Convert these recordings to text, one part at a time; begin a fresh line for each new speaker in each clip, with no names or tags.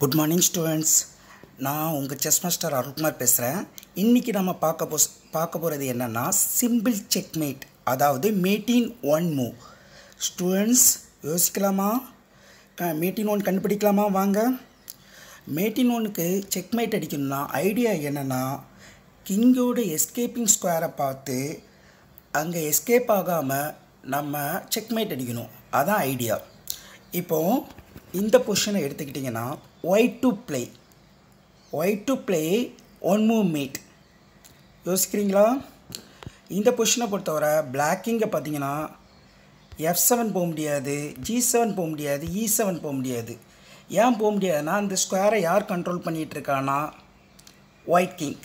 Good morning students. நான் உங்கள் chess master Arulkumar பேசுகிறேன். இன்றைக்கி நம்ம பார்க்க போகிறது என்னென்னா சிம்பிள் செக்மேட், அதாவது மேட்டின் ஒன் மூவ். ஸ்டூடெண்ட்ஸ் யோசிக்கலாமா? மேட்டின் ஒன் கண்டுபிடிக்கலாமா? வாங்க. மேட்டின் ஒன்னுக்கு செக்மேட் அடிக்கணும்னா ஐடியா என்னென்னா, கிங்கோட எஸ்கேப்பிங் ஸ்கொயரை பார்த்து அங்கே எஸ்கேப் ஆகாமல் நம்ம செக்மேட் அடிக்கணும். அதான் ஐடியா. இப்போது இந்த பொசிஷனை எடுத்துக்கிட்டிங்கன்னா white to play one move mate. யோசிக்கிறீங்களா? இந்த பொசிஷனை பொறுத்தவரை பிளாக்கிங்கை பார்த்தீங்கன்னா F7 போக முடியாது, G7 போக முடியாது, E7 போக முடியாது. ஏன் போக முடியாதுன்னா, அந்த ஸ்கொயரை யார் control பண்ணிகிட்ருக்கான்னா white king.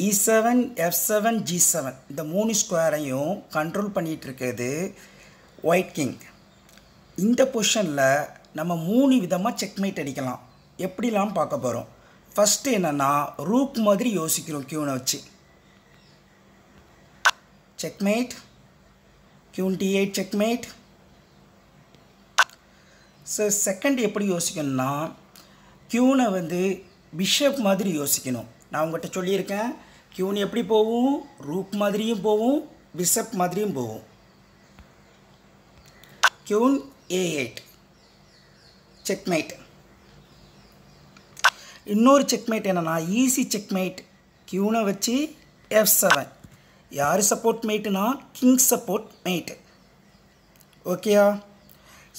E7, F7, G7 இந்த 3 ஸ்கொயரையும் கண்ட்ரோல் பண்ணிகிட்ருக்கிறது ஒயிட் கிங். இந்த பொசிஷனில் நம்ம 3 விதமாக செக்மேட் அடிக்கலாம். எப்படிலாம் பார்க்க போகிறோம். ஃபஸ்ட்டு என்னென்னா, ரூக் மாதிரி யோசிக்கிறோம். கியூனை வச்சு checkmate, queen D8 checkmate. So second எப்படி யோசிக்கணும்னா, கியூனை பிஷப் மாதிரி யோசிக்கணும். நான் உங்கள்கிட்ட சொல்லியிருக்கேன், கியூன் எப்படி போகும்? ரூக் மாதிரியும் போகும், பிஷப் மாதிரியும் போகும். Queen A8 checkmate. இன்னொரு செக்மேட் என்னென்னா ஈஸி செக்மேட். கியூனை வச்சு F7. யார் சப்போர்ட் மேட்டுனா கிங் சப்போர்ட் மேட்டு. ஓகேயா?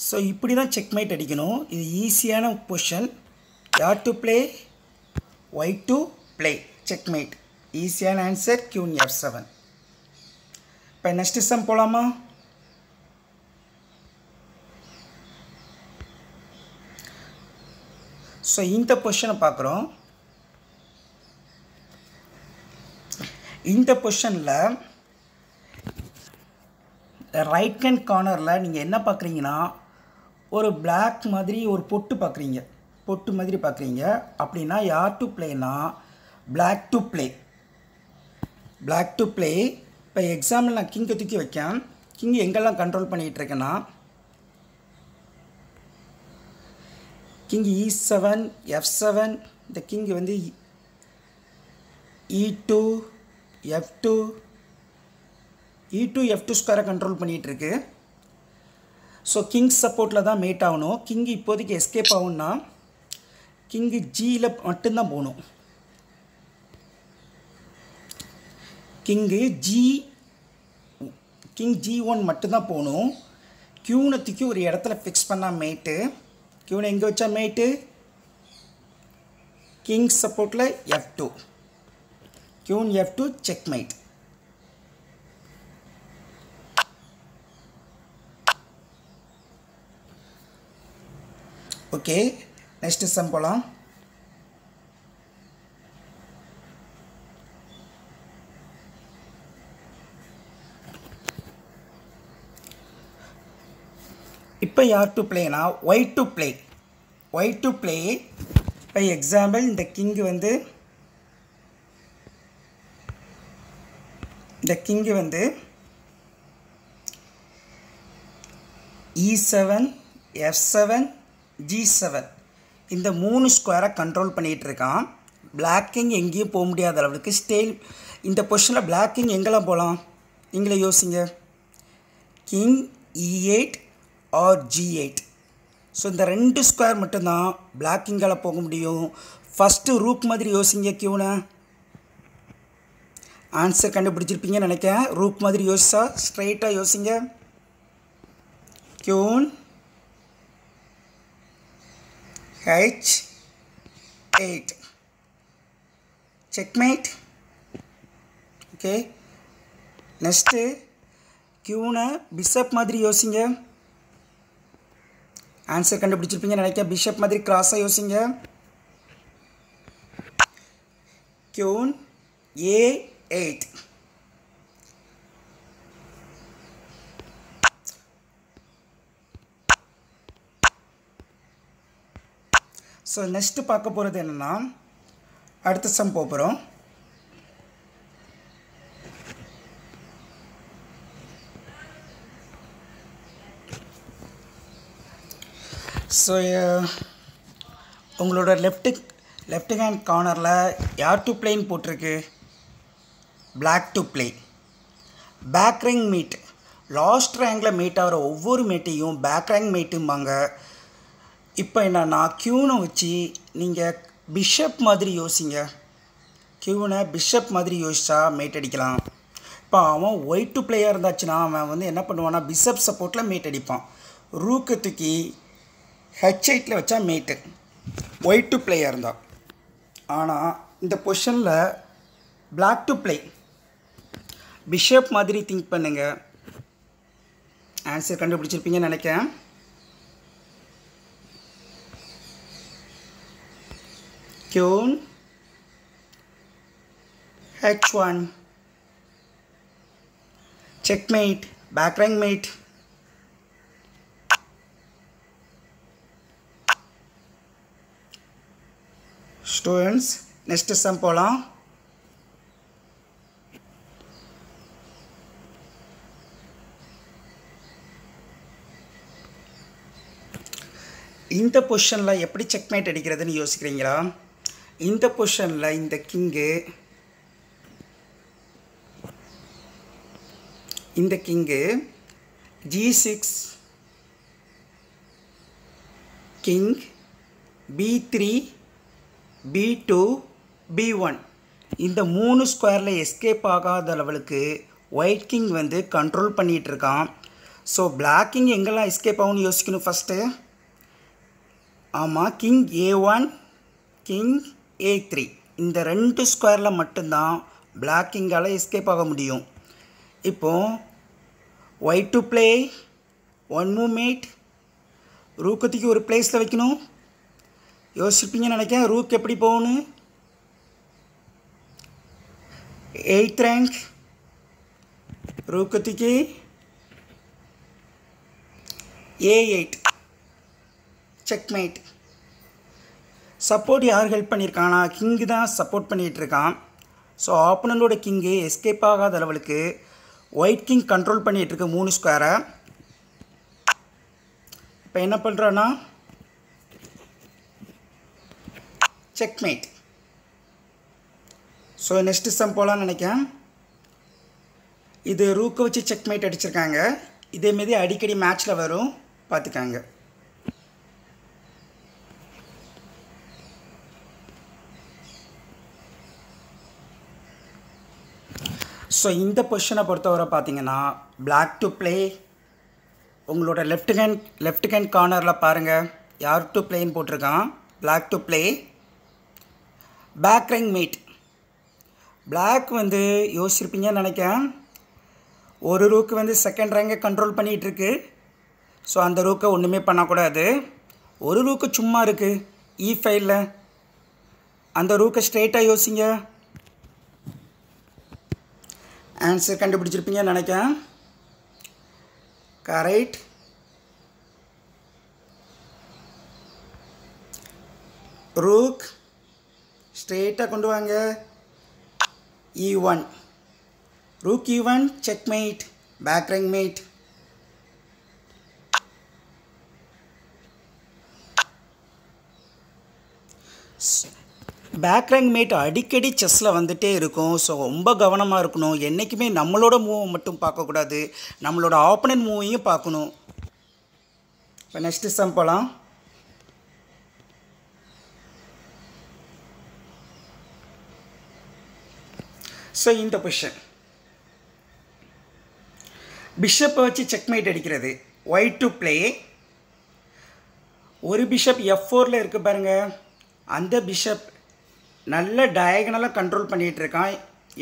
ஸோ இப்படி தான் செக்மேட் அடிக்கணும். இது ஈஸியான பொசிஷன். யார் to play? White to play checkmate. ஈஸியான ஆன்சர் கியூன் F7. இப்போ நெக்ஸ்ட் சம் போகலாமா? ஸோ இந்த பொசிஷனை பார்க்குறோம். இந்த பொசிஷனில் ரைட் ஹேண்ட் கார்னரில் நீங்கள் என்ன பார்க்குறீங்கன்னா, ஒரு பிளாக் மாதிரி ஒரு பொட்டு மாதிரி பார்க்குறீங்க. அப்படின்னா யார் டு ப்ளேனா பிளாக் டு ப்ளே. இப்போ எக்ஸாம்பிள் நான் கிங்கை தூக்கி வைக்கேன். கிங் எங்கெல்லாம் கண்ட்ரோல் பண்ணிகிட்ருக்கேன்னா, கிங் E7, F7, இந்த கிங் E2, F2 ஸ்கொயரை கண்ட்ரோல் பண்ணிகிட்ருக்கு. ஸோ கிங் சப்போர்ட்டில் தான் மேட் ஆகணும். கிங் இப்போதைக்கு எஸ்கேப் ஆகும்னா கிங்கு ஜியில் மட்டும்தான் போகணும். கிங் G1 மட்டும்தான் போகணும். கியூனை தூக்கி ஒரு இடத்துல ஃபிக்ஸ் பண்ணால் மேட்டு. கியூனை எங்கே வச்சா மேட்டு? கிங் சப்போர்ட்டில் F2. Queen F2 checkmate. Okay, next sum போகலாம். இப்போ யார் டு ப்ளேனா ஒயிட் டு ப்ளே. இப்போ எக்ஸாம்பிள் இந்த கிங்கு E7, F7, G7 இந்த 3 ஸ்கொயரை கண்ட்ரோல் பண்ணிகிட்ருக்கான். பிளாக்கிங் எங்கேயும் போக முடியாத அளவுக்கு ஸ்டேல். இந்த பொசிஷனில் பிளாக்கிங் எங்கெல்லாம் போகலாம்? நீங்களே யோசிங்க. King E8 R G8. So இந்த 2 ஸ்கொயர் மட்டும்தான் பிளாக்கிங்கால் போக முடியும். ஃபஸ்ட்டு ரூக் மாதிரி யோசிங்க. கியூனை ஆன்சர் கண்டுபிடிச்சிருப்பீங்கன்னு நினைக்கிறேன். ரூக் மாதிரி யோசிச்சா ஸ்ட்ரைட்டாக யோசிங்க. Queen H8 checkmate. Okay, next கியூனை பிஷப் மாதிரி யோசிங்க. ஆன்சர் கண்டுபிடிச்சிருப்பீங்கன்னு நினைக்கிறேன். பிஷப் மாதிரி கிராஸாக யோசிங்க. Queen A8. ஸோ நெக்ஸ்ட்டு பார்க்க போகிறது என்னென்னா, அடுத்த சம் போகிறோம். So உங்களோட லெஃப்ட் ஹேண்ட் கார்னரில் யார் டு பிளேன்னு போட்டிருக்கு, Black to play. Back rank mate, last ரேங்கில் மேட் ஆகிற ஒவ்வொரு மேட்டையும் பேக் ரேங்க் மேட்டும்பாங்க. இப்போ என்னன்னா க்யூனை வச்சு நீங்கள் பிஷப் மாதிரி யோசிங்க. க்யூனை பிஷப் மாதிரி யோசிச்சா மேட் அடிக்கலாம். இப்போ அவன் ஒயிட் டு பிளேயாக இருந்தாச்சுன்னா அவன் வந்து என்ன பண்ணுவான்னா பிஷப் சப்போர்ட்டில் மேட் அடிப்பான். ரூக்கை தூக்கி H8 வச்சா மேட்டு ஒயிட் டு பிளேயாக இருந்தான். ஆனால் இந்த பொசிஷனில் Black டு ப்ளே, பிஷப் மாதிரி திங்க் பண்ணுங்கள். ஆன்சர் கண்டுபிடிச்சிருப்பீங்கன்னு நினைக்கிறேன். Queen H1, checkmate, back rank mate. Students, next sum போலாம். இந்த பொசிஷனில் எப்படி செக்மேட் அடிக்கிறதுன்னு யோசிக்கிறீங்களா? இந்த பொசிஷனில் இந்த king G6, king B3, B2, B1 இந்த 3 ஸ்கொயரில் எஸ்கேப் ஆகாத லெவலுக்கு ஒயிட் கிங் வந்து கண்ட்ரோல் பண்ணிகிட்ருக்கான். ஸோ பிளாக் கிங் எங்கெல்லாம் எஸ்கேப் ஆகும்னு யோசிக்கணும் ஃபஸ்ட்டு. ஆமாம், கிங் A1, கிங் A3 இந்த 2 ஸ்கொயரில் மட்டும்தான் பிளாக் கிங்கால் எஸ்கேப் ஆக முடியும். இப்போது white to play, one move mate, ரூக்கத்துக்கு ஒரு பிளேஸில் வைக்கணும். யோசிப்பீங்கன்னு நினைக்கிறேன். ரூக் எப்படி போகணும், 8th ரேங்க், ரூக்கத்துக்கு A8 செக்மேட். சப்போர்ட் யார் ஹெல்ப் பண்ணியிருக்கானா, கிங்கு தான் சப்போர்ட் பண்ணிகிட்ருக்கான். ஸோ ஆப்பனண்டோட கிங்கு எஸ்கேப் ஆகாத லெவலுக்கு ஒயிட் கிங் கண்ட்ரோல் பண்ணிகிட்ருக்கு 3 ஸ்கொயரை. இப்போ என்ன பண்ணுறோன்னா செக்மேட். ஸோ நெக்ஸ்ட்டு சம் போகலான்னு நினைக்கிறேன். இது ரூக்கை வச்சு செக்மேட் அடிச்சிருக்காங்க. இதேமாரி அடிக்கடி மேட்ச்சில் வரும், பார்த்துக்காங்க. ஸோ இந்த பொசிஷனை பொறுத்தவரை பார்த்தீங்கன்னா பிளாக் டு ப்ளே. உங்களோட லெஃப்ட் ஹேண்ட் கார்னரில் பாருங்கள் யார் டு ப்ளேன்னு போட்டிருக்கான், black to play. Back rank mate, black வந்து யோசிச்சிருப்பீங்கன்னு நினைக்கிறேன். ஒரு ரூக்கு வந்து செகண்ட் ரேங்கை கண்ட்ரோல் பண்ணிகிட்ருக்கு. ஸோ அந்த ரூக்கை ஒன்றுமே பண்ணக்கூடாது. ஒரு ரூக்கு சும்மா இருக்குது E5ல், அந்த ரூக்கை ஸ்ட்ரெயிட்டாக யோசிங்க. ஆன்சர் கண்டுபிடிச்சிருப்பீங்கன்னு நினைக்கிறேன். கரெக்ட். ரூக் ஸ்ட்ரெயிட்டாக கொண்டு வாங்க. E1, rook E1 checkmate, back rank mate. Back rank mate அடிக்கடி செஸ்ஸில் வந்துகிட்டே இருக்கும். ஸோ ரொம்ப கவனமாக இருக்கணும். என்றைக்குமே நம்மளோட மூவை மட்டும் பார்க்கக்கூடாது, நம்மளோட ஆப்போனன்ட் மூவையும் பார்க்கணும். இப்போ நெக்ஸ்ட்டு சம் போகலாம். ஸோ இந்த பொசிஷன் பிஷப்பை வச்சு செக்மேட் அடிக்கிறது. White to play. ஒரு பிஷப் F4ல் இருக்குது பாருங்கள். அந்த பிஷப் நல்ல டயகனலாக கண்ட்ரோல் பண்ணிகிட்ருக்கான்.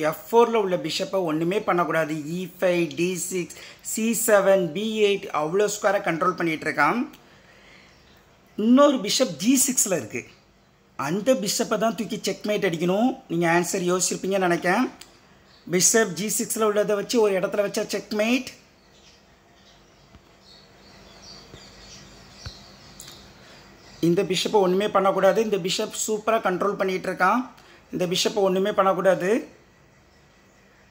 F4ல் உள்ள பிஷப்பை ஒன்றுமே பண்ணக்கூடாது. E5, D6, C7, B8 அவ்வளோ ஸ்கொயரை கண்ட்ரோல் பண்ணிகிட்ருக்கான். இன்னொரு பிஷப் G6ல் இருக்குது. அந்த பிஷப்பை தான் தூக்கி செக்மேட் அடிக்கணும். நீங்கள் ஆன்சர் யோசிச்சிருப்பீங்கன்னு நினைக்கிறேன். பிஷப் G6ல் உள்ளதை வச்சு ஒரு இடத்துல வச்சா செக்மேட். இந்த பிஷப்பை ஒன்றுமே பண்ணக்கூடாது. இந்த பிஷப் சூப்பராக கண்ட்ரோல் பண்ணிகிட்ருக்கான். இந்த பிஷப்பை ஒன்றுமே பண்ணக்கூடாது.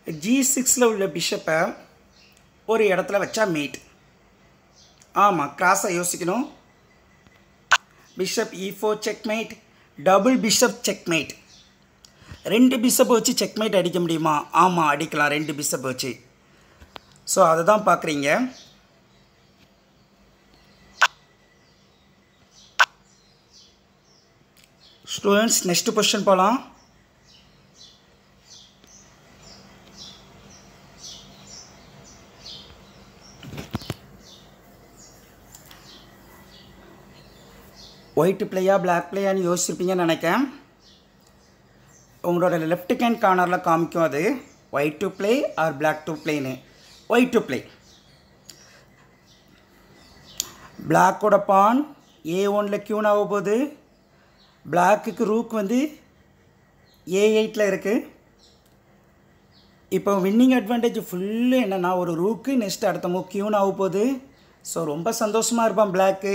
G6ல் உள்ள பிஷப்பை ஒரு இடத்துல வச்சா மேட். ஆமாம், கிராஸாக யோசிக்கணும். Bishop E4 checkmate, double bishop checkmate. 2 bishop வச்சு செக்மேட் அடிக்க முடியுமா? ஆமாம், அடிக்கலாம் 2 பிஷப் வச்சு. ஸோ அதை தான் பார்க்குறீங்க. ஸ்டூடெண்ட்ஸ், நெக்ஸ்ட் கொஸ்டின் போகலாம். ஒயிட் பிளேயா பிளாக் பிளேயான்னு யோசிச்சிருப்பீங்கன்னு நினைக்கிறேன். உங்களோட லெஃப்ட் ஹேண்ட் கார்னரில் காமிக்கும் அது white to play or black to பிளேன்னு. White to play. பிளாக்கோட பான் A1 கியூன் ஆக போகுது. பிளாக்குக்கு ரூக் வந்து A8 இருக்குது. இப்போ வின்னிங் அட்வான்டேஜ் ஃபுல்லு என்னென்னா ஒரு ரூக்கு நெக்ஸ்ட் அடுத்த மூவ் கியூன் ஆக போகுது. ஸோ ரொம்ப சந்தோஷமாக இருப்பான் பிளாக்கு.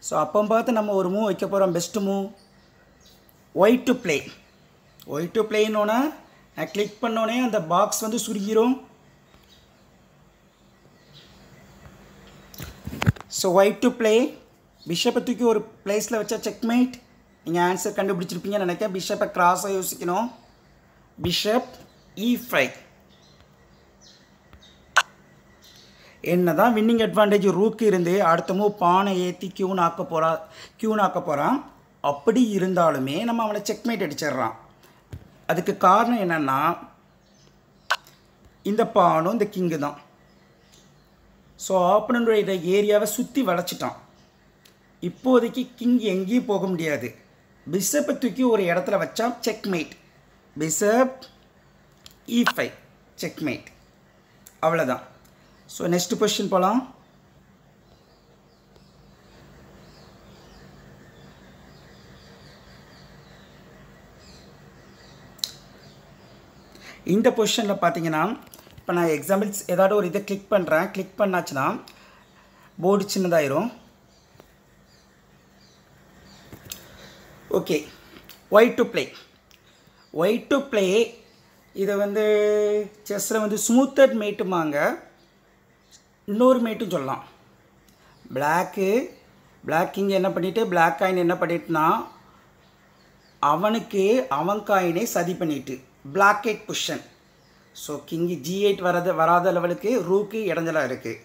ஸோ அப்போ பார்த்து நம்ம ஒரு மூவ் வைக்க போகிறோம், best move white to play. White to பிளேன்னோன்னே நான் கிளிக் பண்ணோன்னே அந்த பாக்ஸ் வந்து சுருங்கிரும். So white to play. பிஷப்பை தூக்கி ஒரு பிளேஸில் வச்சா செக்மேட். நீங்கள் ஆன்சர் கண்டுபிடிச்சிருப்பீங்கன்னு நினைக்கிறேன். பிஷப்பை கிராஸாக யோசிக்கணும். Bishop E5. என்ன தான் வின்னிங் அட்வான்டேஜ் ரூக்கு இருந்து அடுத்த மூவ் பானை ஏற்றி கியூன் ஆக்க போகிறான். அப்படி இருந்தாலுமே நம்ம அவனை செக்மேட் அடிச்சிடுறான். அதுக்கு காரணம் என்னென்னா இந்த பானும் இந்த கிங்கு தான். ஸோ ஆப்பனண்டோட ஏரியாவை சுற்றி வளைச்சிட்டான். இப்போதைக்கு கிங் எங்கேயும் போக முடியாது. பிஷப்பை தூக்கி ஒரு இடத்துல வச்சா செக்மேட். Bishop E5 checkmate. அவ்வளோதான். ஸோ நெக்ஸ்ட் கொஸ்டின் போகலாம். இந்த பொசிஷனில் பார்த்தீங்கன்னா இப்போ நான் எக்ஸாம்பிள்ஸ் ஏதாவது ஒரு இதை கிளிக் பண்ணுறேன். கிளிக் பண்ணாச்சுன்னா போர்டு சின்னதாயிரும். Okay, white to play. White to play இதை வந்து செஸ்ஸில் வந்து ஸ்மூத்தட் மேட்டுமாங்க, இன்னொரு மேட்டும் சொல்லலாம். பிளாக் கிங் என்ன பண்ணிவிட்டு பிளாக் காயின் என்ன பண்ணிட்டுனா அவனுக்கு அவன் காயினை சதி பண்ணிட்டு Plackett position. So king G8 வராத லெவலுக்கு ரூக்கு இடைஞ்சலாக இருக்குது.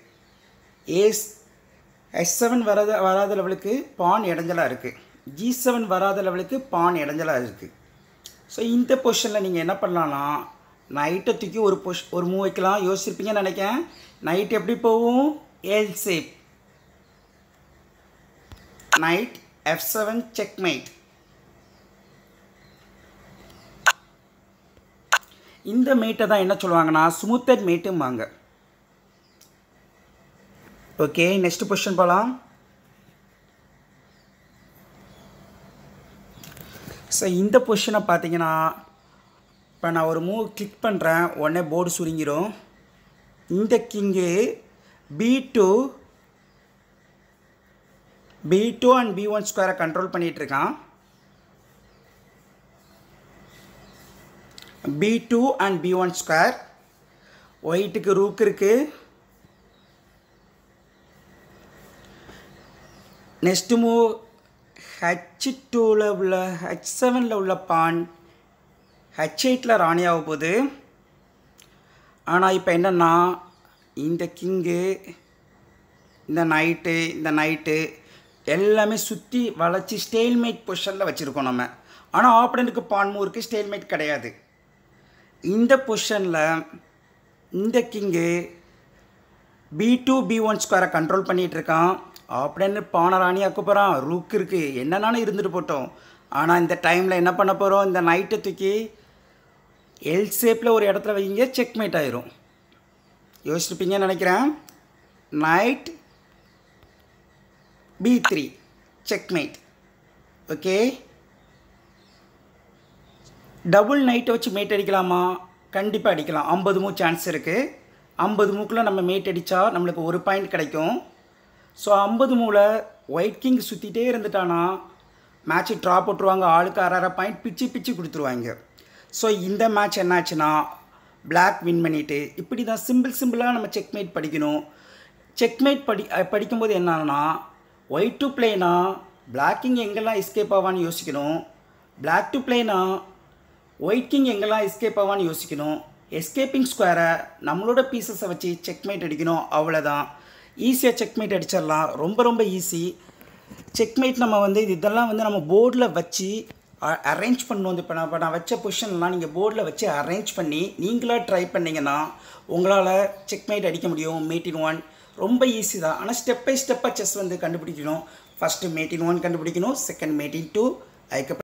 H7 வராத லெவலுக்கு பான் இடைஞ்சலாக இருக்குது. G7 வராத லெவலுக்கு பான் இடைஞ்சலாக இருக்குது. ஸோ இந்த பொசிஷனில் நீங்கள் என்ன பண்ணலான்னா நைட்டை தூக்கி ஒரு மூவ் வைக்கலாம். யோசிச்சிருப்பீங்கன்னு நினைக்கிறேன். நைட் எப்படி போகும்? L shape. Night F7 checkmate. இந்த மேட்டை தான் என்ன சொல்லுவாங்கன்னா ஸ்மூத்தட் மேட்டும்பாங்க. ஓகே, நெக்ஸ்ட் பொசிஷன் போகலாம். ஸோ இந்த பொசிஷனை பார்த்தீங்கன்னா இப்போ நான் ஒரு மூவ் கிளிக் பண்ணுறேன், உடனே போர்டு சுருங்கிடும். இந்த கிங்கு B2 அண்ட் B1 ஸ்கொயரை கண்ட்ரோல் பண்ணிகிட்ருக்கான். B2 and B1 square. ஒயிட்டுக்கு ரூக் இருக்குது. நெக்ஸ்ட் மூவ் H2ல் உள்ள H7ல் உள்ள பான் H8ல் ராணியாக போகுது. ஆனால் இப்போ என்னென்னா இந்த கிங்கு இந்த நைட்டு எல்லாமே சுற்றி வளைச்சி ஸ்டேல்மேட் பொசிஷனில் வச்சுருக்கோம் நம்ம. ஆனால் ஆப்பனண்ட்டுக்கு பான் மூவ் ஸ்டேல்மேட் கிடையாது. இந்த பொசிஷனில் இந்த கிங்கு B2 B1 ஸ்கொயரை கண்ட்ரோல் பண்ணிகிட்ருக்கான். ஆப்பனண்ட் பானை ராணியாக்க போகிறான். ரூக் இருக்குது, என்னென்னாலும் இருந்துட்டு போட்டோம். ஆனால் இந்த டைமில் என்ன பண்ண போகிறோம்? இந்த நைட்டை தூக்கி எல் ஷேப்பில் ஒரு இடத்துல வைங்க, செக்மேட் ஆயிரும். யோசிச்சிருப்பீங்கன்னு நினைக்கிறேன். Knight B3 checkmate. Okay, double நைட்டை வச்சு மேட் அடிக்கலாமா? கண்டிப்பாக அடிக்கலாம். 50 மூவ் சான்ஸ் இருக்குது. 50 மூக்குள்ளே நம்ம மேட் அடித்தா நம்மளுக்கு ஒரு பாயிண்ட் கிடைக்கும். ஸோ 50 மூவில் ஒயிட் கிங் சுற்றிட்டே இருந்துட்டானா மேட்ச்சு ட்ரா போட்டுருவாங்க. ஆளுக்கு 1.5 பாயிண்ட் பிச்சு கொடுத்துருவாங்க. ஸோ இந்த மேட்ச் என்னாச்சுன்னா பிளாக் வின் பண்ணிவிட்டு இப்படி தான் சிம்பிளாக நம்ம செக்மேட் படிக்கணும். செக்மேட் படிக்கும்போது என்னன்னா ஒயிட் டு பிளேனா பிளாக் கிங் எங்கெல்லாம் எஸ்கேப் ஆவான்னு யோசிக்கணும். பிளாக் டு பிளேனா ஒயிட் கிங் எங்கெல்லாம் எஸ்கேப் ஆவான்னு யோசிக்கணும். எஸ்கேப்பிங் ஸ்கொயரை நம்மளோட பீசஸை வச்சு செக்மேட் அடிக்கணும். அவ்வளோதான். ஈஸியாக செக்மேட் அடிச்சிடலாம். ரொம்ப ரொம்ப ஈஸி. செக்மேட் நம்ம இதெல்லாம் நம்ம போர்டில் வச்சு அரேஞ்ச் பண்ணணும். இப்போ நான் வச்ச பொசிஷன்லாம் நீங்கள் போர்டில் வச்சு அரேஞ்ச் பண்ணி நீங்களாக ட்ரை பண்ணிங்கன்னா உங்களால் செக்மேட் அடிக்க முடியும். மேட் இன் ஒன் ரொம்ப ஈஸி தான். ஆனால் ஸ்டெப் பை ஸ்டெப்பாக செஸ் கண்டுபிடிக்கணும். ஃபஸ்ட்டு மேட் இன் ஒன் கண்டுபிடிக்கணும், செகண்ட் மேட் இன் டூ, அதுக்கப்புறம்